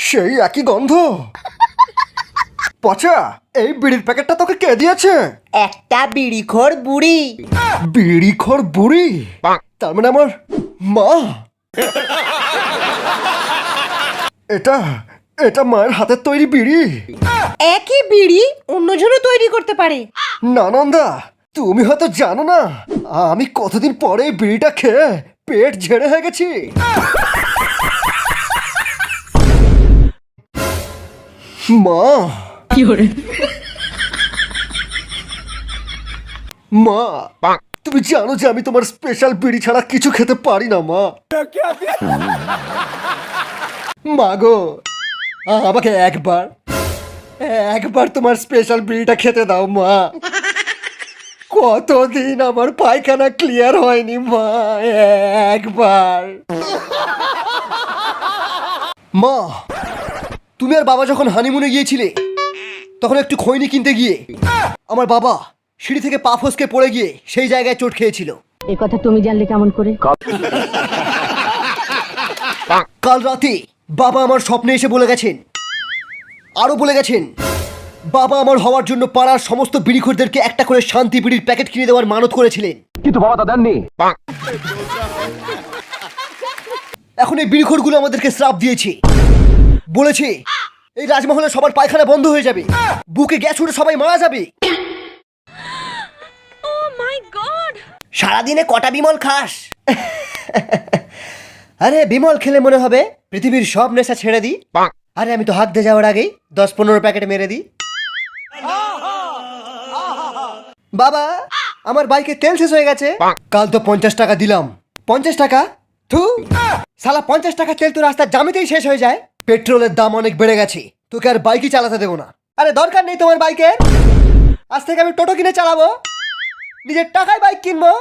সেই একই গন্ধ। পচা, এই বিড়ির প্যাকেটটা তোকে কে দিয়েছে? একটা বিড়িখোর বুড়ি। বিড়িখোর বুড়ি? তার মানে আমার মা। এটা এটা মায়ের হাতের তৈরি বিড়ি। একই বিড়ি অন্যজনও তৈরি করতে পারে। নানন্দা, তুমি হয়তো জানো না আমি কতদিন পরে এই বিড়িটা খেয়ে পেট ঝেড়ে হয়ে গেছি। মা, মা, তুমি জানো যে আমি তোমার স্পেশাল বিড়ি ছাড়া কিছু খেতে পারি না মা। মা গো, আমাকে একবার একবার তোমার স্পেশাল বিড়িটা খেতে দাও মা। কতদিন আমার পায়খানা ক্লিয়ার হয়নি মা, একবার। মা, তুমি আর বাবা যখন হানিমুনে গিয়েছিলে তখন একটু খৈনি কিনতে গিয়ে আমার বাবা সিঁড়ি থেকে পা ফসকে পড়ে গিয়ে সেই জায়গায় চোট খেয়েছিল। এ কথা তুমি জানলে কেমন করে? কাল রাতে বাবা আমার স্বপ্নে এসে বলে গেছেন, আরো বলে গেছেন বাবা আমার হওয়ার জন্য পাড়ার সমস্ত বিড়িখোরদেরকে একটা করে শান্তি বিড়ির প্যাকেট কিনে দেওয়ার মানত করেছিলেন, কিন্তু বাবা তা দেননি। এখন এই বিড়িখোরগুলো আমাদেরকে শ্রাপ দিয়েছে, বলেছে এই রাজমহলে সবার পায়খানা বন্ধ হয়ে যাবে, বুকে গ্যাস উঠে সবাই মারা যাবে। সারাদিনে কটা বিমল খাস? আরে বিমল খেলে মনে হবে পৃথিবীর সব নেশা ছেড়ে দিই। আরে আমি তো হাত দিয়ে যাওয়ার আগেই 10-15 প্যাকেট মেরে দিই। বাবা, আমার বাইকে তেল শেষ হয়ে গেছে। কাল তো 50 টাকা দিলাম। 50 টাকা? থু, শালা 50 টাকা তেল তো রাস্তার জামিতেই শেষ হয়ে যায়। পেট্রোলের দাম অনেক বেড়ে গেছে, তোকে আর বাইকই চালাতে দেবো না। আরে দরকার নেই তোমার বাইকের, আজ থেকে আমি টোটো কিনে চালাবো, নিজের টাকায় বাইক কিনবো।